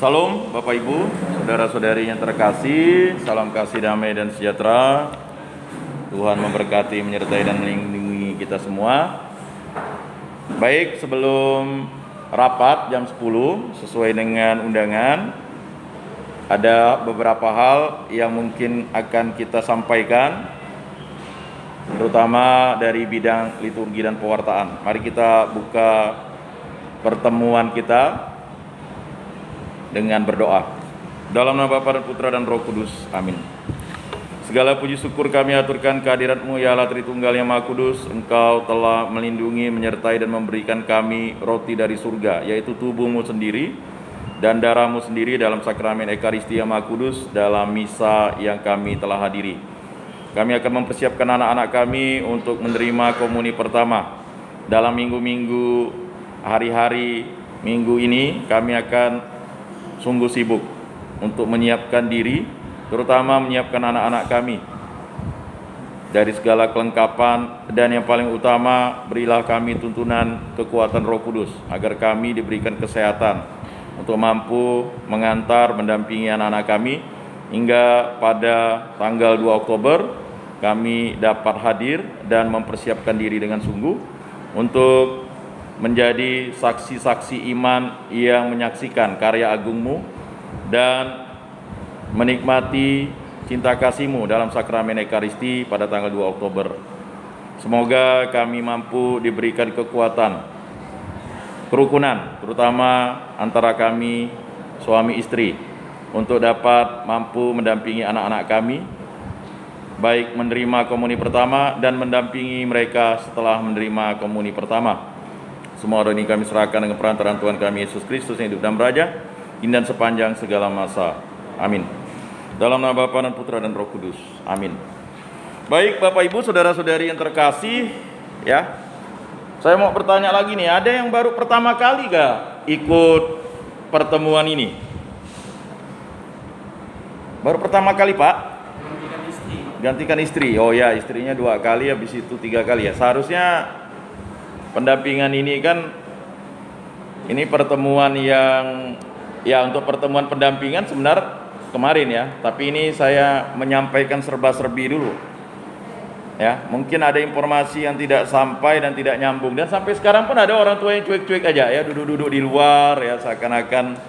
Salam Bapak Ibu, saudara-saudari yang terkasih, salam kasih damai dan sejahtera. Tuhan memberkati, menyertai dan melindungi kita semua. Baik, sebelum rapat jam 10 sesuai dengan undangan, ada beberapa hal yang mungkin akan kita sampaikan, terutama dari bidang liturgi dan pewartaan. Mari kita buka pertemuan kita dengan berdoa. Dalam nama Bapa dan Putra dan Roh Kudus. Amin. Segala puji syukur kami aturkan kehadirat-Mu ya Allah Tritunggal yang Maha Kudus. Engkau telah melindungi, menyertai dan memberikan kami roti dari surga, yaitu tubuh-Mu sendiri dan darah-Mu sendiri dalam sakramen Ekaristi yang Maha Kudus, dalam misa yang kami telah hadiri. Kami akan mempersiapkan anak-anak kami untuk menerima komuni pertama. Dalam minggu-minggu, hari-hari minggu ini kami akan sungguh sibuk untuk menyiapkan diri, terutama menyiapkan anak-anak kami dari segala kelengkapan, dan yang paling utama, berilah kami tuntunan kekuatan Roh Kudus agar kami diberikan kesehatan untuk mampu mengantar, mendampingi anak-anak kami hingga pada tanggal 2 Oktober kami dapat hadir dan mempersiapkan diri dengan sungguh untuk menjadi saksi-saksi iman yang menyaksikan karya agung-Mu dan menikmati cinta kasih-Mu dalam sakramen Ekaristi pada tanggal 2 Oktober. Semoga kami mampu diberikan kekuatan, kerukunan, terutama antara kami suami istri, untuk dapat mampu mendampingi anak-anak kami, baik menerima komuni pertama dan mendampingi mereka setelah menerima komuni pertama. Semua ini kami serahkan dengan perantaraan Tuhan kami Yesus Kristus yang hidup dan beraja, kini dan sepanjang segala masa. Amin. Dalam nama Bapa dan Putra dan Roh Kudus. Amin. Baik Bapak Ibu, saudara-saudari yang terkasih, ya, saya mau bertanya lagi nih, ada yang baru pertama kali gak ikut pertemuan ini? Baru pertama kali Pak? Gantikan istri. Oh ya, istrinya 2 kali, habis itu 3 kali ya. Seharusnya pendampingan ini kan, ini pertemuan yang, ya untuk pertemuan pendampingan sebenarnya kemarin ya, tapi ini saya menyampaikan serba-serbi dulu. Ya, mungkin ada informasi yang tidak sampai dan tidak nyambung, dan sampai sekarang pun ada orang tua yang cuek-cuek aja ya, duduk-duduk di luar ya, seakan-akan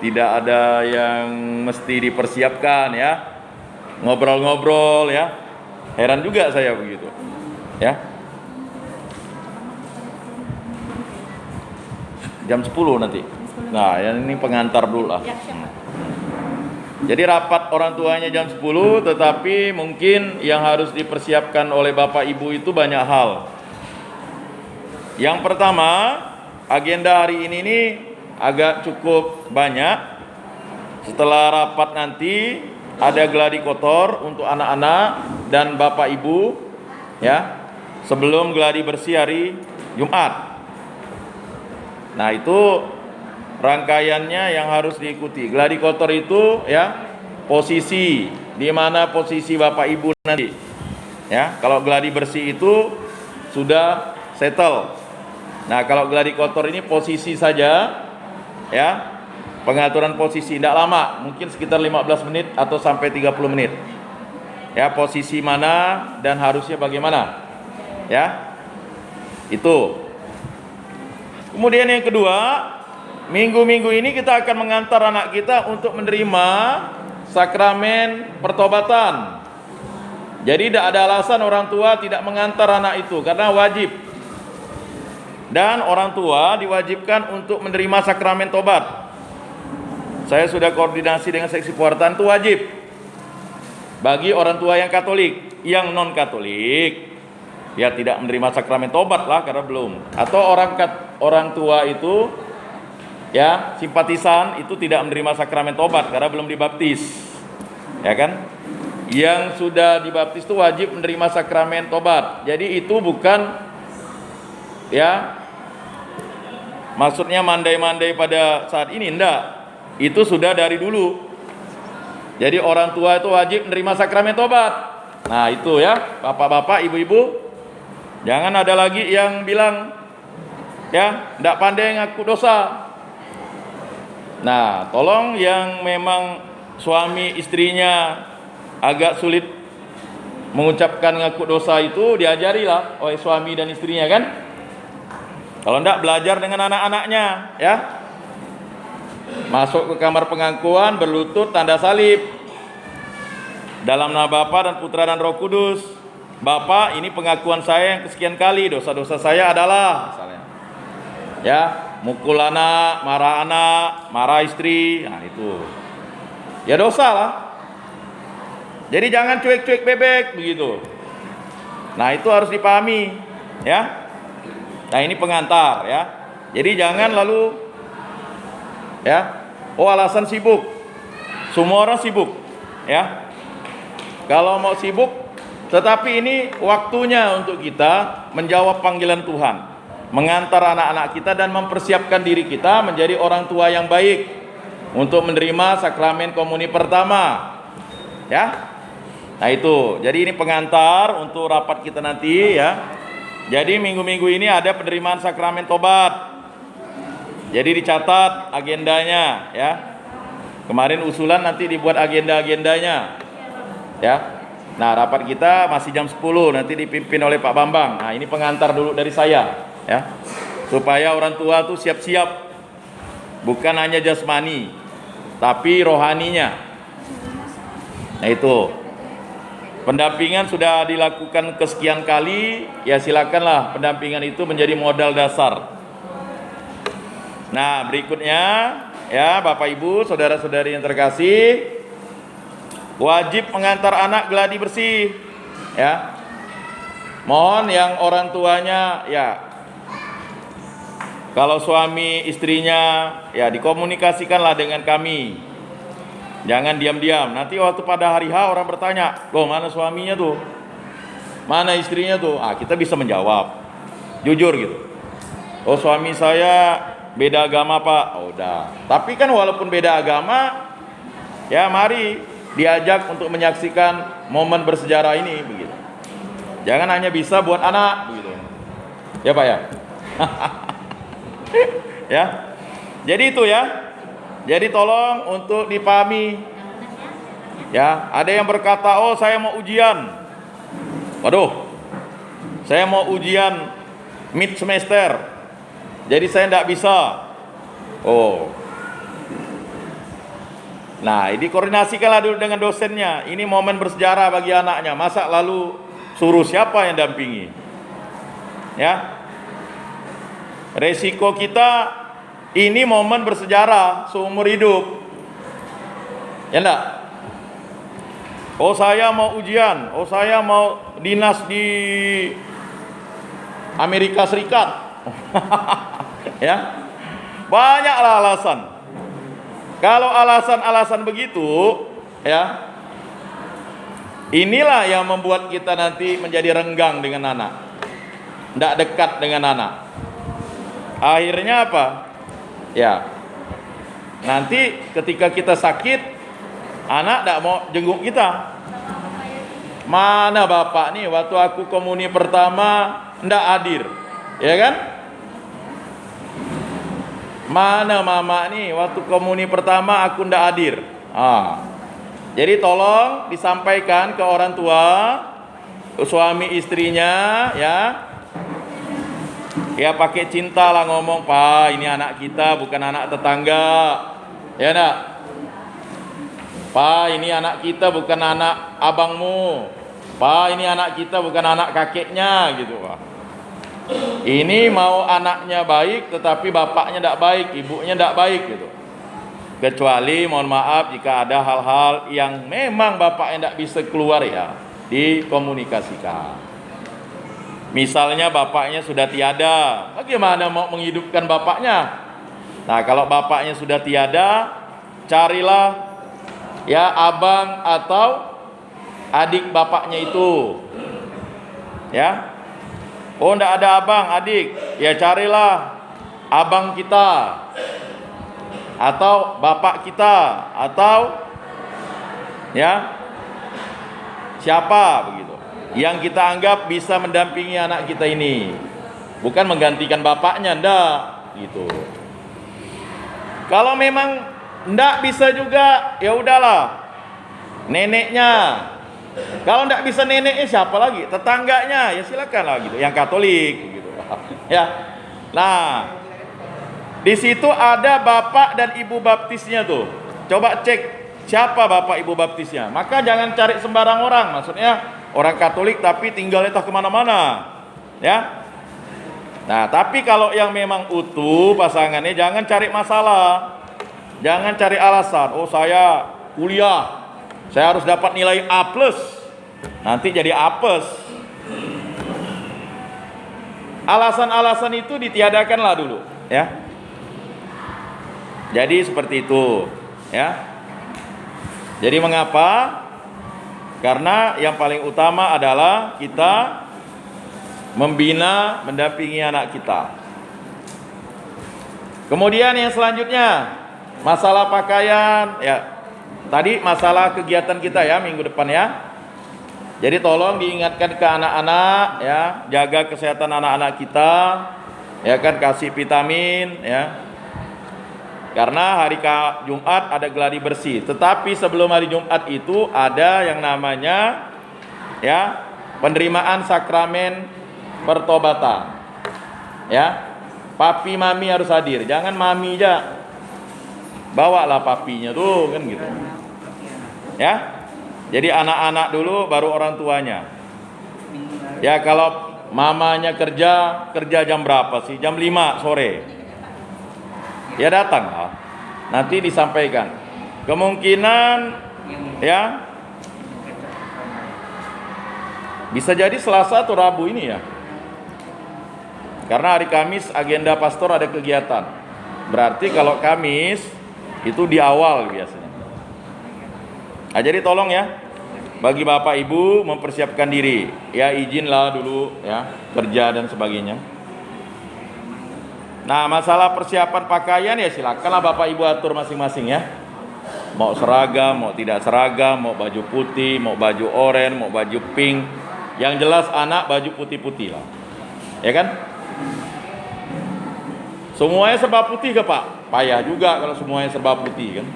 tidak ada yang mesti dipersiapkan ya, ngobrol-ngobrol ya. Heran juga saya begitu. Ya. Jam 10 nanti. Nah, yang ini pengantar dulu lah. Jadi rapat orang tuanya jam 10, tetapi mungkin yang harus dipersiapkan oleh Bapak Ibu itu banyak hal. Yang pertama, agenda hari ini agak cukup banyak. Setelah rapat nanti ada gladi kotor untuk anak-anak dan Bapak Ibu ya, sebelum gladi bersih hari Jumat. Nah, itu rangkaiannya yang harus diikuti. Gladi kotor itu ya, posisi di mana posisi Bapak Ibu nanti. Ya, kalau gladi bersih itu sudah settle. Nah, kalau gladi kotor ini posisi saja ya. Pengaturan posisi tidak lama, mungkin sekitar 15 menit atau sampai 30 menit. Ya, posisi mana dan harusnya bagaimana. Ya. Itu. Kemudian yang kedua, minggu-minggu ini kita akan mengantar anak kita untuk menerima sakramen pertobatan. Jadi tidak ada alasan orang tua tidak mengantar anak itu, karena wajib. Dan orang tua diwajibkan untuk menerima sakramen tobat. Saya sudah koordinasi dengan seksi pewartaan, itu wajib. Bagi orang tua yang Katolik, yang non-Katolik ya tidak menerima sakramen tobat lah, karena belum. Atau orang tua itu ya simpatisan itu tidak menerima sakramen tobat karena belum dibaptis. Ya kan? Yang sudah dibaptis itu wajib menerima sakramen tobat. Jadi itu bukan ya maksudnya mandai-mandai pada saat ini, enggak. Itu sudah dari dulu. Jadi orang tua itu wajib menerima sakramen tobat. Nah, itu ya, bapak-bapak, ibu-ibu, jangan ada lagi yang bilang ya, tidak pandai ngaku dosa. Nah, tolong yang memang suami istrinya agak sulit mengucapkan ngaku dosa itu diajarilah oleh suami dan istrinya kan. Kalau enggak, belajar dengan anak-anaknya ya. Masuk ke kamar pengakuan, berlutut, tanda salib. Dalam nama Bapa dan Putra dan Roh Kudus. Bapak, ini pengakuan saya yang kesekian kali, dosa-dosa saya adalah misalnya. Ya, mukul anak, marah istri, nah itu. Ya dosa lah. Jadi jangan cuek-cuek bebek begitu. Nah, itu harus dipahami, ya. Nah, ini pengantar ya. Jadi jangan lalu ya, alasan sibuk. Semua orang sibuk, ya. Kalau mau sibuk, tetapi ini waktunya untuk kita menjawab panggilan Tuhan, mengantar anak-anak kita dan mempersiapkan diri kita menjadi orang tua yang baik untuk menerima sakramen komuni pertama. Ya. Nah, itu. Jadi ini pengantar untuk rapat kita nanti ya. Jadi minggu-minggu ini ada penerimaan sakramen tobat. Jadi dicatat agendanya ya. Kemarin usulan nanti dibuat agenda-agendanya. Ya. Nah, rapat kita masih jam 10, nanti dipimpin oleh Pak Bambang. Nah, ini pengantar dulu dari saya ya. Supaya orang tua tuh siap-siap. Bukan hanya jasmani, tapi rohaninya. Nah, itu. Pendampingan sudah dilakukan kesekian kali, ya silakanlah pendampingan itu menjadi modal dasar. Nah, berikutnya ya Bapak Ibu, saudara-saudari yang terkasih, wajib mengantar anak geladi bersih ya. Mohon yang orang tuanya ya, kalau suami istrinya ya dikomunikasikanlah dengan kami. Jangan diam-diam. Nanti waktu pada hari H orang bertanya, loh mana suaminya tuh? Mana istrinya tuh? Kita bisa menjawab. Jujur gitu. Oh, suami saya beda agama Pak. Oh, udah. Tapi kan walaupun beda agama, ya mari diajak untuk menyaksikan momen bersejarah ini begitu. Jangan hanya bisa buat anak begitu. Ya Pak ya. Ya. Jadi itu ya. Jadi tolong untuk dipahami. Ya, ada yang berkata, "Oh, saya mau ujian." Waduh. Saya mau ujian mid semester. Jadi saya tidak bisa. Oh. Nah, ini koordinasikanlah dulu dengan dosennya. Ini momen bersejarah bagi anaknya. Masa lalu suruh siapa yang dampingi? Ya. Resiko kita ini momen bersejarah seumur hidup. Ya enggak? Oh, saya mau ujian. Oh, saya mau dinas di Amerika Serikat. Ya. Banyaklah alasan. Kalau alasan-alasan begitu, ya. Inilah yang membuat kita nanti menjadi renggang dengan anak. Tidak dekat dengan anak. Akhirnya apa? Ya, nanti ketika kita sakit, anak tidak mau jenguk kita. Mana bapak nih waktu aku komuni pertama tidak hadir, ya kan? Mana mama nih waktu komuni pertama aku tidak hadir. Jadi tolong disampaikan ke orang tua, ke suami istrinya, ya. Ya pakai cinta lah ngomong, Pak ini anak kita bukan anak tetangga. Ya enggak? Pak ini anak kita bukan anak abangmu. Pak ini anak kita bukan anak kakeknya gitu Pak. Ini mau anaknya baik tetapi bapaknya tidak baik, ibunya tidak baik gitu. Kecuali mohon maaf jika ada hal-hal yang memang bapaknya tidak bisa keluar ya, dikomunikasikan. Misalnya bapaknya sudah tiada, bagaimana mau menghidupkan bapaknya? Nah, kalau bapaknya sudah tiada, carilah ya abang atau adik bapaknya itu. Ya. Oh, enggak ada abang, adik. Ya carilah abang kita. Atau bapak kita, atau ya siapa begitu yang kita anggap bisa mendampingi anak kita ini, bukan menggantikan bapaknya, ndak gitu. Kalau memang ndak bisa juga, ya udahlah, neneknya. Kalau ndak bisa neneknya, siapa lagi? Tetangganya, ya silakan lah gitu. Yang Katolik, gitu. Ya. Nah, di situ ada bapak dan ibu baptisnya tuh. Coba cek siapa bapak ibu baptisnya. Maka jangan cari sembarang orang. Maksudnya orang Katolik tapi tinggalnya tak kemana-mana. Ya. Nah, tapi kalau yang memang utuh pasangannya, jangan cari masalah. Jangan cari alasan. Oh, saya kuliah, saya harus dapat nilai A+. Nanti jadi apes. Alasan-alasan itu ditiadakanlah dulu, ya. Jadi seperti itu, ya. Jadi mengapa? Karena yang paling utama adalah kita membina, mendampingi anak kita. Kemudian yang selanjutnya, masalah pakaian, ya. Tadi masalah kegiatan kita ya minggu depan ya. Jadi tolong diingatkan ke anak-anak ya, jaga kesehatan anak-anak kita, ya kan, kasih vitamin ya. Karena hari Jumat ada gladi bersih. Tetapi sebelum hari Jumat itu ada yang namanya ya penerimaan sakramen pertobatan. Ya. Papi mami harus hadir, jangan mami aja. Bawalah papinya tuh kan gitu. Ya. Jadi anak-anak dulu baru orang tuanya. Ya, kalau mamanya kerja jam berapa sih? Jam 5 sore. Ya datang lah. Nanti disampaikan. Kemungkinan ya bisa jadi Selasa atau Rabu ini ya. Karena hari Kamis agenda pastor ada kegiatan. Berarti kalau Kamis itu di awal biasanya. Nah, jadi tolong ya, bagi bapak ibu mempersiapkan diri. Ya, izinlah dulu ya, kerja dan sebagainya. Nah, masalah persiapan pakaian ya silakanlah bapak ibu atur masing-masing ya. Mau seragam, mau tidak seragam, mau baju putih, mau baju oranye, mau baju pink. Yang jelas anak baju putih-putih lah. Ya kan? Semuanya serba putih ke Pak? Payah juga kalau semuanya serba putih kan.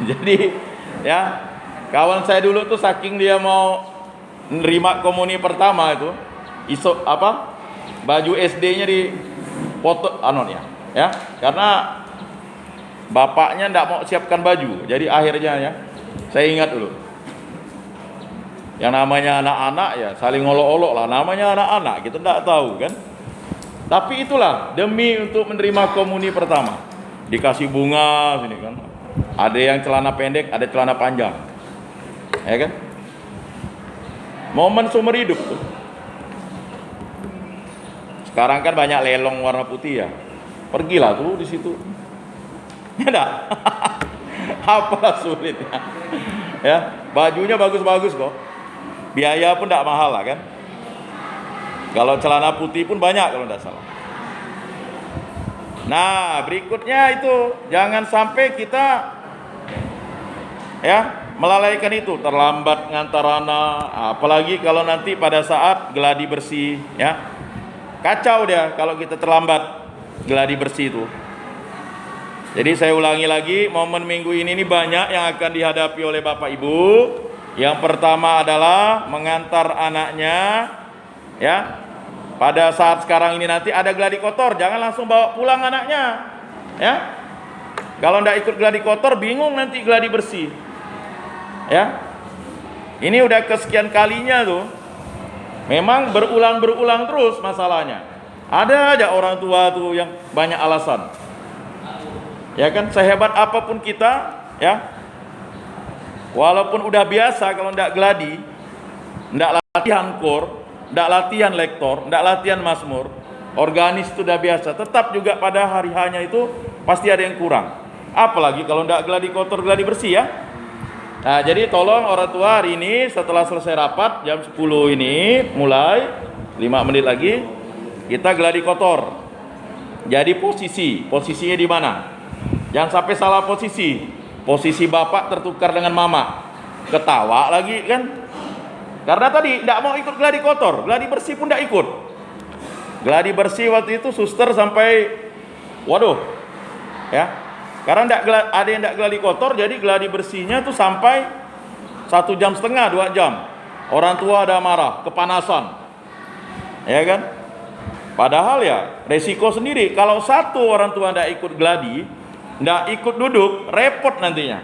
Jadi ya, kawan saya dulu tuh saking dia mau nerima komuni pertama itu, baju SD-nya di foto ya, karena bapaknya ndak mau siapkan baju. Jadi akhirnya ya, saya ingat dulu, yang namanya anak-anak ya saling olok-olok lah, namanya anak-anak kita ndak tahu kan. Tapi itulah demi untuk menerima komuni pertama, dikasih bunga sini kan. Ada yang celana pendek, ada celana panjang. Ya kan? Momen seumur hidup tuh. Sekarang kan banyak lelong warna putih ya. Pergilah tuh di situ. Ya enggak? Apalah sulitnya. Ya, bajunya bagus-bagus kok. Biaya pun enggak mahal lah kan. Kalau celana putih pun banyak kalau enggak salah. Nah, berikutnya itu jangan sampai kita ya melalaikan itu, terlambat ngantar anak, apalagi kalau nanti pada saat gladi bersih ya. Kacau dia kalau kita terlambat gladi bersih itu. Jadi saya ulangi lagi, momen minggu ini banyak yang akan dihadapi oleh Bapak Ibu. Yang pertama adalah mengantar anaknya ya. Pada saat sekarang ini nanti ada gladi kotor, jangan langsung bawa pulang anaknya. Ya. Kalau ndak ikut gladi kotor, bingung nanti gladi bersih. Ya. Ini udah kesekian kalinya tuh. Memang berulang-berulang terus masalahnya. Ada aja orang tua tuh yang banyak alasan. Ya kan, sehebat apapun kita, ya. Walaupun udah biasa kalau ndak gladi, ndak latihan kor, ndak latihan lektor, ndak latihan mazmur, organis itu udah biasa, tetap juga pada hari hanya itu pasti ada yang kurang. Apalagi kalau ndak gladi kotor, gladi bersih ya. Nah, jadi tolong orang tua hari ini setelah selesai rapat jam 10 ini mulai 5 menit lagi kita gladi kotor. Jadi posisinya di mana? Jangan sampai salah posisi. Posisi bapak tertukar dengan mama. Ketawa lagi kan? Karena tadi tidak mau ikut gladi kotor, gladi bersih pun tidak ikut. Gladi bersih waktu itu suster sampai, waduh, ya, Karena ada yang tidak geladi kotor, jadi geladi bersihnya tuh sampai 1,5 jam, 2 jam. Orang tua ada marah, kepanasan, ya kan? Padahal ya resiko sendiri. Kalau satu orang tua tidak ikut geladi, tidak ikut duduk, repot nantinya.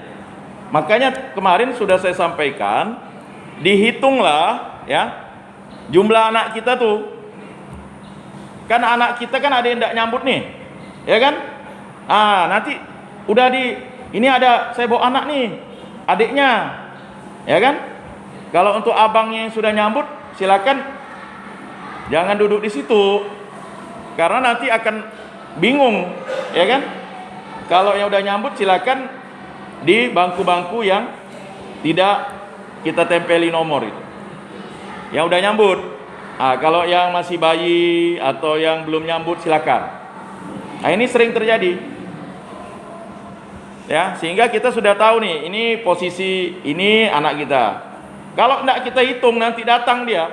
Makanya kemarin sudah saya sampaikan, dihitunglah ya jumlah anak kita tuh. Kan anak kita kan ada yang tidak nyambut nih, ya kan? Nanti udah ini ada, saya bawa anak nih, adiknya, ya kan? Kalau untuk abangnya yang sudah nyambut, silakan jangan duduk di situ, karena nanti akan bingung, ya kan? Kalau yang udah nyambut, silakan di bangku-bangku yang tidak kita tempeli nomor itu. Yang udah nyambut. Kalau yang masih bayi atau yang belum nyambut, silakan. Ini sering terjadi. Ya, sehingga kita sudah tahu nih, ini posisi ini anak kita. Kalau tidak kita hitung, nanti datang dia,